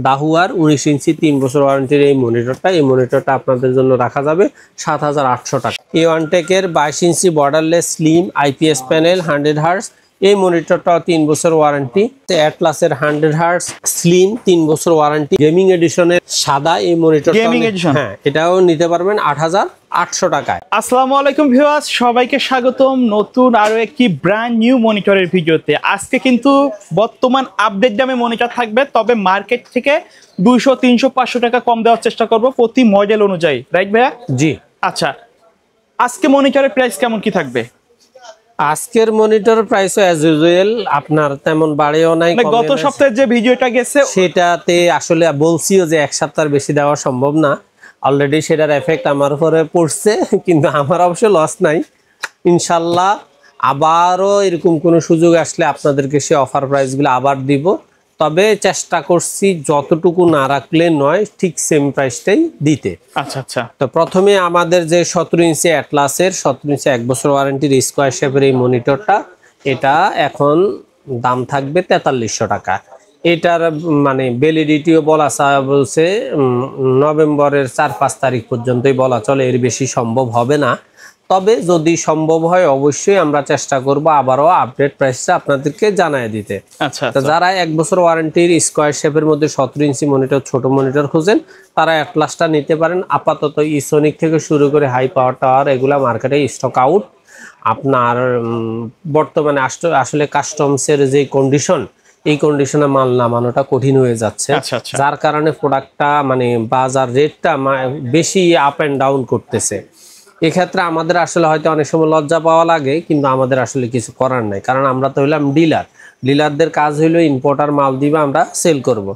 দাহুয়ার 19 ইঞ্চি 3 বছর ওয়ারেন্টির এই মনিটরটা আপনাদের জন্য রাখা যাবে 7,800 টাকা। এওয়ানটেকের 22 ইঞ্চি borderless slim IPS panel 100 hertz, এই মনিটরটাও 3 বছর ওয়ারেন্টি। অ্যাটলাসের 100 হার্জ স্লিম 3 বছর ওয়ারেন্টি, গেমিং এডিশনের সাদা এই মনিটরটা, হ্যাঁ এটাও নিতে পারবেন 8,800 টাকায়। আসসালামু আলাইকুম ভিউয়ার্স, সবাইকে স্বাগতম নতুন আরো একটি ব্র্যান্ড নিউ মনিটরের ভিডিওতে। আজকে কিন্তু বর্তমান আপডেট দামে মনিটর থাকবে, তবে মার্কেট থেকে 200, 300, 500 টাকা কম দেওয়ার চেষ্টা করব প্রতি মডেল অনুযায়ী, রাইট ভাইয়া? জি। আচ্ছা, আজকে মনিটরের প্রাইস কেমন কি থাকবে? আজকের মনিটর প্রাইস অ্যাজ ইউজুয়াল, আপনার তেমন বাড়েও নাই। গত সপ্তাহে যে ভিডিওটা গেছে সেটাতে আসলে বলছিও যে এক সপ্তাহের বেশি দেওয়া সম্ভব না, অলরেডি সেটার এফেক্ট আমার উপরে পড়ছে, কিন্তু আমার অবশ্য লস নাই। ইনশাল্লাহ আবারও এরকম কোনো সুযোগ আসলে আপনাদেরকে সে অফার প্রাইসগুলো আবার দিব, তবে চেষ্টা করছি যতটুকু না রাখলে নয়, ঠিক সেম প্রাইসটাই দিতে। আচ্ছা আচ্ছা, তো প্রথমে আমাদের যে 17 ইঞ্চি অ্যাটলাসের 17 ইঞ্চি 1 বছর ওয়ারেন্টির স্কোয়ার শেপের এই মনিটরটা, এটা এখন দাম থাকবে 4300 টাকা। এটার মানে ভ্যালিডিটিও বলছে নভেম্বরের 4-5 তারিখ পর্যন্তই বলা চলে, এর বেশি সম্ভব হবে না। তবে যদি সম্ভব হয় অবশ্যই আমরা চেষ্টা করব আবারও আপডেট প্রাইসটা আপনাদেরকে জানায় দিতে। আচ্ছা, তো যারা 1 বছর ওয়ারেন্টির স্কোয়ার শেপের মধ্যে 17 ইঞ্চি মনিটর, ছোট মনিটর খুঁজেন, তারা অ্যাটলাসটা নিতে পারেন। আপাতত ইসোনিক থেকে শুরু করে হাই পাওয়ার টাওয়ার এগুলা মার্কেটে স্টক আউট। আপনার বর্তমানে আসলে কাস্টমসের যে কন্ডিশন, এই কন্ডিশনে মাল নামানোটা কঠিন হয়ে যাচ্ছে, যার কারণে প্রোডাক্টটা মানে বাজার রেটটা বেশি আপ অ্যান্ড ডাউন করতেছে। এক্ষেত্রে আমাদের আসলে হয়তো অনেক সময় লজ্জা পাওয়া লাগে, কিন্তু আমাদের আসলে কিছু করার নাই, কারণ আমরা তো হইলাম ডিলারদের কাজ হইলো ইম্পোর্টার মাল দিবে, আমরা সেল করব।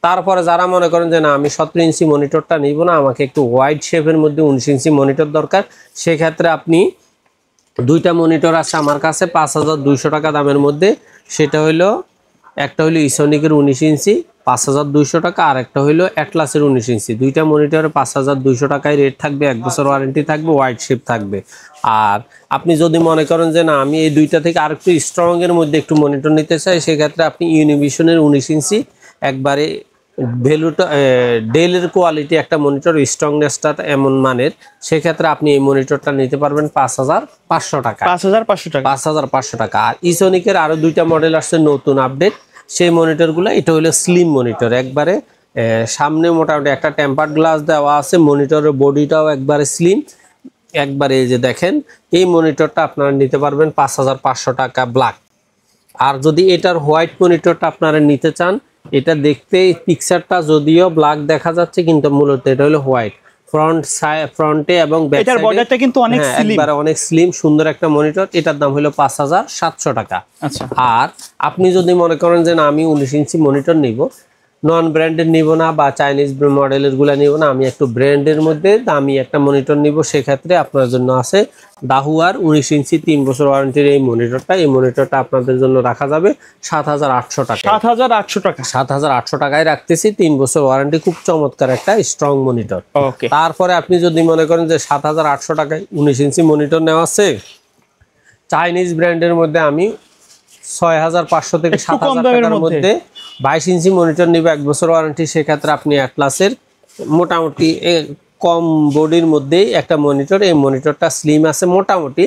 তারপরে যারা মনে করেন যে না আমি 17 ইঞ্চি মনিটরটা নিব না, আমাকে একটু ওয়াইড শেপের মধ্যে 19 ইঞ্চি মনিটর দরকার, সেক্ষেত্রে আপনি দুইটা মনিটর আছে আমার কাছে 5200 টাকা দামের মধ্যে। সেটা হইলো একটা হইলো ইসোনিকের 19 ইঞ্চি 5200 টাকা, আর একটা হইলো অ্যাটলাসের 19 ইঞ্চি। দুইটা মনিটরে 5200 টাকায় রেট থাকবে, 1 বছর ওয়ারেন্টি থাকবে, ওয়াইড শেপ থাকবে। আর আপনি যদি মনে করেন যে না আমি এই দুইটা থেকে আরেকটু স্ট্রং এর মধ্যে একটু মনিটর নিতে চাই, সেক্ষেত্রে আপনি ইউনিভিশনের 19 ইঞ্চি একবারে ভ্যালুটা ডেলের কোয়ালিটি একটা মনিটর, স্ট্রংনেসটা এমন মানের, সেক্ষেত্রে আপনি এই মনিটরটা নিতে পারবেন 5500 টাকা। 5500 টাকা। আর ইসোনিকের আরো দুইটা মডেল আসছে নতুন আপডেট, সেই মনিটরগুলো, এটা হলো স্লিম মনিটর, একবারে সামনে মোটামুটি একটা টেম্পার্ড গ্লাস দেওয়া আছে, মনিটরের বডিটাও একবারে স্লিম, একবারে এই যে দেখেন, এই মনিটরটা আপনারা নিতে পারবেন 5500 টাকা ব্ল্যাক। আর যদি এটার হোয়াইট মনিটরটা আপনারা নিতে চান, এটা দেখতে পিকচারটা যদিও ব্ল্যাক দেখা যাচ্ছে, কিন্তু মূলত এটা হলো হোয়াইট, ফ্রন্টে এবং ব্যাক সাইডে বর্ডারটা কিন্তু অনেক স্লিম, একবারে অনেক স্লিম সুন্দর একটা মনিটর। এটার দাম হলো 5700 টাকা। আচ্ছা, আর আপনি যদি মনে করেন যে না আমি 19 ইঞ্চি মনিটর নিব, নন ব্র্যান্ডের নিব না বা চাইনিজ মডেলের গুলা নিব না, আমি একটু ব্র্যান্ডের মধ্যে দামি একটা মনিটর নিব, সেক্ষেত্রে আপনার জন্য আছে দাহুয়ার 19 ইঞ্চি 3 বছর ওয়ারেন্টির এই মনিটরটা আপনাদের জন্য রাখা যাবে 7800 টাকা। 7800 টাকায় রাখতেছি, 3 বছর ওয়ারেন্টি, খুব চমৎকার একটা স্ট্রং মনিটর। তারপরে আপনি যদি মনে করেন যে 7800 টাকায় 19 ইঞ্চি মনিটর নেওয়া আছে, চাইনিজ ব্র্যান্ডের মধ্যে আমি 6500 থেকে 7000 টাকার মধ্যে 22 ইঞ্চি মনিটর নিবে, 1 বছর ওয়ারেন্টি, সেক্ষেত্রে আপনি অ্যাটলাসের মোটামুটি কম বডির মধ্যেই একটা মনিটর, এই মনিটরটা স্লিম আছে মোটামুটি,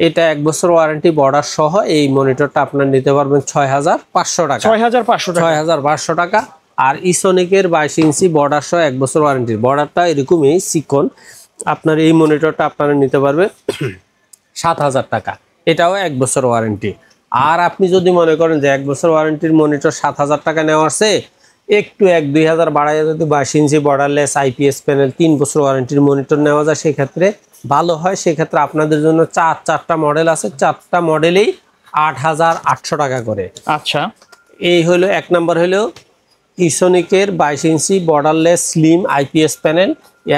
এটা 1 বছর ওয়ারেন্টি বর্ডার সহ, এই মনিটরটা আপনার নিতে পারবেন 6500 টাকা। 6500 টাকা। আর ইসোনিকের 22 ইঞ্চি বর্ডার সহ 1 বছর ওয়ারেন্টি, বর্ডারটা এরকমই চিকন, আপনার এই মনিটরটা আপনারা নিতে পারবে 7000 টাকা, এটাও 1 বছর ওয়ারেন্টি। আর আপনি যদি মনে করেন যে 1 বছর ওয়ারেন্টির মনিটর 7000 টাকা নেওয়া আছে, একটু 1-2000 বাড়াইয়া যদি 22 ইঞ্চি বর্ডারলেস আইপিএস প্যানেল 3 বছর ওয়ারেন্টির মনিটর নেওয়া যায়, সেক্ষেত্রে ভালো হয়। সেক্ষেত্রে আপনাদের জন্য চারটা মডেল আছে, 4টা মডেলেই 8800 টাকা করে। আচ্ছা, এই হলো এক নাম্বার হলো ইসোনিকের 22 ইঞ্চি বর্ডারলেস স্লিম আইপিএস প্যানেল,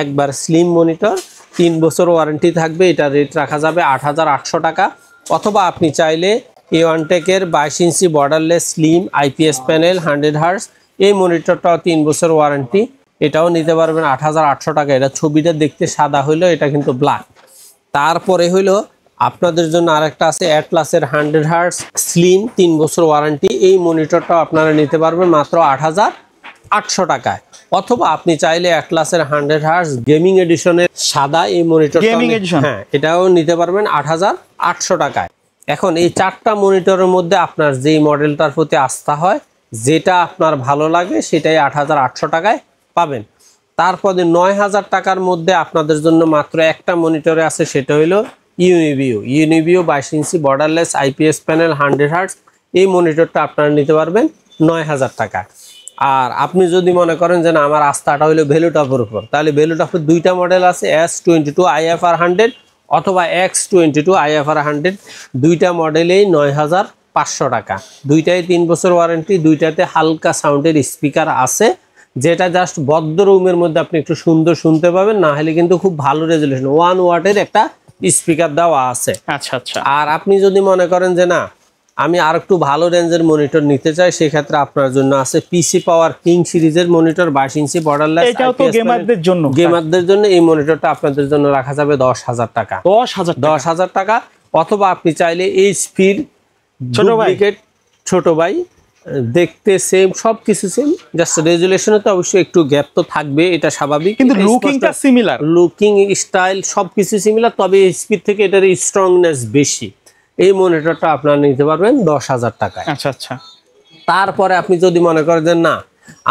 একবার স্লিম মনিটর, 3 বছর ওয়ারেন্টি থাকবে, এটা রেট রাখা যাবে 8800 টাকা। অথবা আপনি চাইলে এওয়ানটেকের 22 ইঞ্চি borderless slim IPS panel 100 hertz, এই মনিটরটাও 3 বছর ওয়ারেন্টি, এটাও নিতে পারবেন 8800 টাকা। এটা ছবিটা দেখতে সাদা হইলো, এটা কিন্তু ব্ল্যাক। তারপরে হইলো আপনাদের জন্য আরেকটা আছে অ্যাটলাসের 100 হার্জ স্লিম 3 বছর ওয়ারেন্টি, এই মনিটরটাও আপনারা নিতে পারবেন মাত্র 800 টাকায়, অথবা আপনি চাইলে অ্যাটলাসের 100 হার্জ গেমিং এডিশনের সাদা এই মনিটর, গেমিং এডিশন, হ্যাঁ এটাও নিতে পারবেন 8800 টাকায়। এখন এই 4টা মনিটরের মধ্যে আপনার যেই মডেলটার প্রতি আস্থা হয়, যেটা আপনার ভালো লাগে সেটাই 8800 টাকায় পাবেন। তারপরে 9000 টাকার মধ্যে আপনাদের জন্য মাত্র একটা মনিটরে আছে, সেটা হলো ইউনিভিউ 22 ইঞ্চি বর্ডারলেস আইপিএস প্যানেল 100 হার্টজ। এই মনিটরটা আপনারা নিতে পারবেন 9000 টাকা। আর আপনি যদি মনে করেন যে না আমার আস্থাটা হলো ভ্যালুটপের উপর, তাহলে ভ্যালুটপের দুইটা মডেল আছে, S22 IFR 100 অথবা X22 IFR 100। দুইটা মডেলেই 9500 টাকা। দুইটাই 3 বছর ওয়ারেন্টি, দুইটাতে হালকা সাউন্ডের স্পিকার আছে, যেটা জাস্ট বদ্ধ রুমের মধ্যে আপনি একটু সুন্দর শুনতে পাবেন, না হলে কিন্তু খুব ভালো রেজুলেশন 1 ওয়াটের একটা স্পিকার দেওয়া আছে। আচ্ছা আচ্ছা। আর আপনি যদি মনে করেন যে না আমি আর একটু ভালো রেঞ্জের মনিটর নিতে চাই, সেক্ষেত্রে আপনার জন্য আছে পিসি পাওয়ার কিং সিরিজের মনিটর 22 ইঞ্চি বর্ডারলেস। এটাও তো গেমারদের জন্য, গেমারদের জন্য এই মনিটরটা আপনাদের জন্য রাখা যাবে 10000 টাকা। 10000 টাকা। অথবা আপনি চাইলে এইচপির ছোট ভাই, দেখতে সেম, সবকিছু সেম, জাস্ট রেজুলেশনে তো অবশ্যই একটু গ্যাপ তো থাকবে, এটা স্বাভাবিক, কিন্তু লুকিংটা সিমিলার, লুকিং স্টাইল সবকিছু সিমিলার, তবে এইচপি থেকে এটার স্ট্রংনেস বেশি। এই মনিটরটা আপনারা নিতে পারবেন 10000 টাকায়। আচ্ছা আচ্ছা। তারপরে আপনি যদি মনে করেন যে না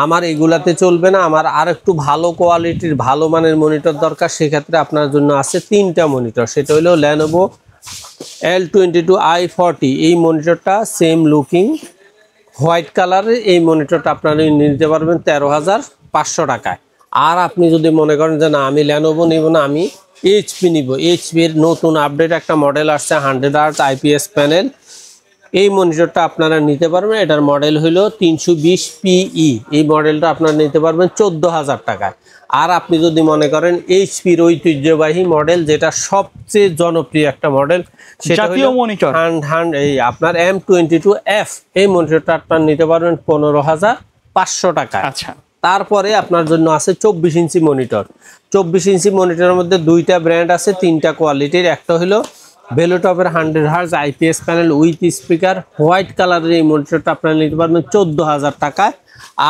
আমার এগুলাতে চলবে না, আমার আর একটু ভালো কোয়ালিটির ভালো মানের মনিটর দরকার, সেক্ষেত্রে আপনার জন্য আছে 3টা মনিটর। সেটা হলো Lenovo L22 i40। এই মনিটরটা সেম লুকিং, হোয়াইট কালারের। এই মনিটরটা আপনারা নিতে পারবেন 13500 টাকায়। আর আপনি যদি মনে করেন যে না আমি Lenovo নিব না, আমি এইচপি নিব, এইচপির নতুন আপডেট একটা মডেল আসছে 100 হার্টজ আইপিএস প্যানেল, এই মনিটরটা আপনারা নিতে পারবেন। এটার মডেল হলো 320PE। এই মডেলটা আপনারা নিতে পারবেন 14000 টাকায়। আর আপনি যদি মনে করেন এইচপির ঐতিহ্যবাহী মডেল, যেটা সবচেয়ে জনপ্রিয় একটা মডেল, সেটা হলো মনিটর এই আপনার M22F। এই মনিটরটা আপনারা নিতে পারবেন 15500 টাকা। আচ্ছা। তারপরে আপনার জন্য আছে 24 ইঞ্চি মনিটর। 24 ইঞ্চি মনিটরের মধ্যে দুইটা ব্র্যান্ড আছে, 3টা কোয়ালিটির। একটা হলো ভ্যালুটপের 100 hertz IPS panel with speaker, white কালারের এই মনিটরটা আপনারা নিতে পারবেন 14000 টাকায়।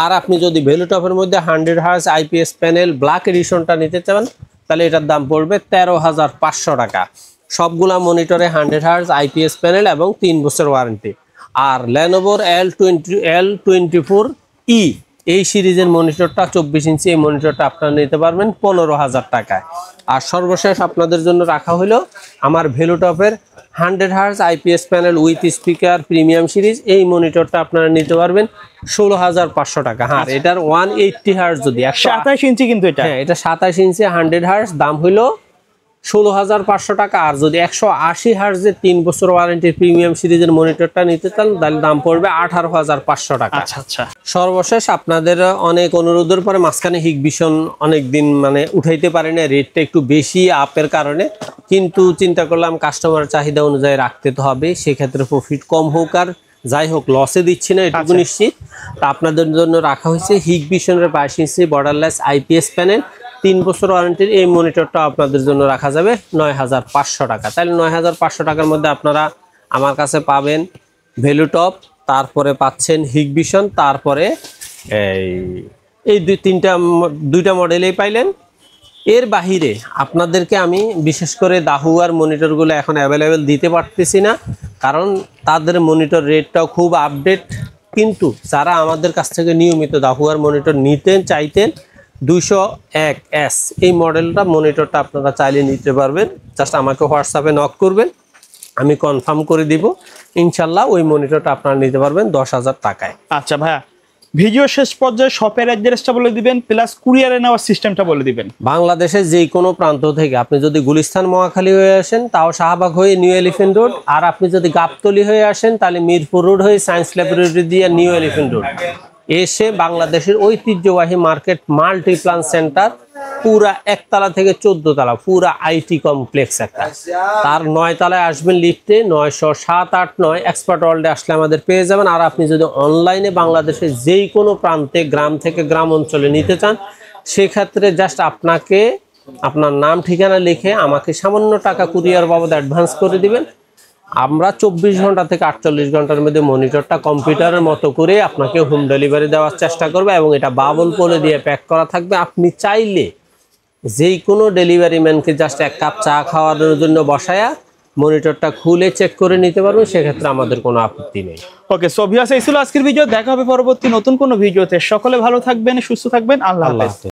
আর আপনি যদি ভ্যালুটপের মধ্যে 100 হার্জ আইপিএস প্যানেল ব্ল্যাক এডিশনটা নিতে চান, তাহলে এটার দাম পড়বে 13500 টাকা। সবগুলা মনিটরে 100 হার্জ আইপিএস প্যানেল এবং 3 বছর ওয়ারেন্টি। আর Lenovo L24E এই সিরিজের মনিটরটা 24 ইঞ্চি, এই মনিটরটা আপনারা নিতে পারবেন 15000 টাকায়। আর সর্বশেষ আপনাদের জন্য রাখা হলো আমার ভ্যালুটপের 100 hertz IPS panel with speaker premium series. এই মনিটরটা আপনারা নিতে পারবেন 16500 টাকা। হ্যাঁ, এটার 180 হার্জ যদি 27 ইঞ্চি, কিন্তু এটা হ্যাঁ এটা 27 ইঞ্চি 100 হার্জ, দাম হলো 16500 টাকা। আর যদি 180 হার্জের 3 বছর ওয়ারেন্টির প্রিমিয়াম সিরিজের মনিটরটা নিতে চান, তাহলে দাম পড়বে 18500 টাকা। আচ্ছা আচ্ছা। সর্বশেষ আপনাদের অনেক অনুরোধের পরে মাঝখানে হিগভিশন অনেকদিন মানে উঠাইতে পারি না, রেটটা একটু বেশি আপের কারণে, কিন্তু চিন্তা করলাম কাস্টমার চাহিদা অনুযায়ী রাখতে তো হবে, সেক্ষেত্রে প্রফিট কম হোক আর যাই হোক লসে দিচ্ছি না এটুকু নিশ্চিত। তা আপনাদের জন্য রাখা হয়েছে হিগভিশনের 22 ইঞ্চি বর্ডারলেস আইপিএস প্যানেল 3 বছর ওয়ারেন্টির এই মনিটরটা আপনাদের জন্য রাখা যাবে 9500 টাকা। তাহলে 9500 টাকার মধ্যে আপনারা আমার কাছে পাবেন ভ্যালুটপ, তারপরে পাচ্ছেন হিগভিশন, তারপরে এই দুইটা মডেলেই পাইলেন। এর বাহিরে আপনাদেরকে আমি বিশেষ করে দাহুয়ার মনিটরগুলো এখন অ্যাভেলেবেল দিতে পারতেছি না, কারণ তাদের মনিটর রেটটাও খুব আপডেট। কিন্তু যারা আমাদের কাছ থেকে নিয়মিত দাহুয়ার মনিটর নিতেন চাইতেন, 201S এই মডেলটা মনিটরটা আপনারা চাইলে নিতে পারবেন। জাস্ট আমাকে হোয়াটসঅ্যাপে নক করবেন, আমি কনফার্ম করে দিব ইনশাল্লাহ। ওই মনিটরটা আপনারা নিতে পারবেন 10000 টাকায়। আচ্ছা ভাইয়া, ভিডিও শেষ পর্যায়ে শপের অ্যাড্রেসটা বলে দিবেন, প্লাস কুরিয়ারে নেওয়ার সিস্টেমটা বলে দিবেন। বাংলাদেশের যে কোনো প্রান্ত থেকে আপনি যদি গুলিস্তান মহাখালী হয়ে আসেন, তাও শাহবাগ হয়ে নিউ এলিফেন্ট রোড, আর আপনি যদি গাবতলী হয়ে আসেন তাহলে মিরপুর রোড হয়ে সায়েন্স ল্যাবরেটরি দিয়ে নিউ এলিফেন্ট রোড এসে বাংলাদেশের ঐতিহ্যবাহী মার্কেট মাল্টিপ্লান সেন্টার, পুরা 1 থেকে 14 তলা, পুরা আইটি কমপ্লেক্স একটা, তার 9 তলায় আসবেন লিফটে, 90789 এক্সপার্ট ওয়ার্ল্ডে আসলে আমাদের পেয়ে যাবেন। আর আপনি যদি অনলাইনে বাংলাদেশের যেই কোনো প্রান্তে গ্রাম থেকে গ্রাম অঞ্চলে নিতে চান, সেক্ষেত্রে জাস্ট আপনাকে আপনার নাম ঠিকানা লিখে আমাকে সামান্য টাকা কুরিয়ার বাবদ অ্যাডভান্স করে দিবেন। আমরা 24 ঘন্টা থেকে 48 ঘন্টার মধ্যে মনিটরটা কম্পিউটারের মতো করে আপনাকে হোম ডেলিভারি দেওয়ার চেষ্টা করবে, এবং এটা বাবল পলে দিয়ে প্যাক করা থাকবে। আপনি চাইলে যেই কোনো ডেলিভারি ম্যানকে জাস্ট এক কাপ চা খাওয়ানোর জন্য বসায়া মনিটরটা খুলে চেক করে নিতে পারবেন, সেক্ষেত্রে আমাদের কোনো আপত্তি নেই। ওকে, সো ভিউয়ার্স, এই ছিল আজকের ভিডিও। দেখা হবে পরবর্তী নতুন কোনো ভিডিওতে। সকলে ভালো থাকবেন, সুস্থ থাকবেন। আল্লাহ হাফেজ।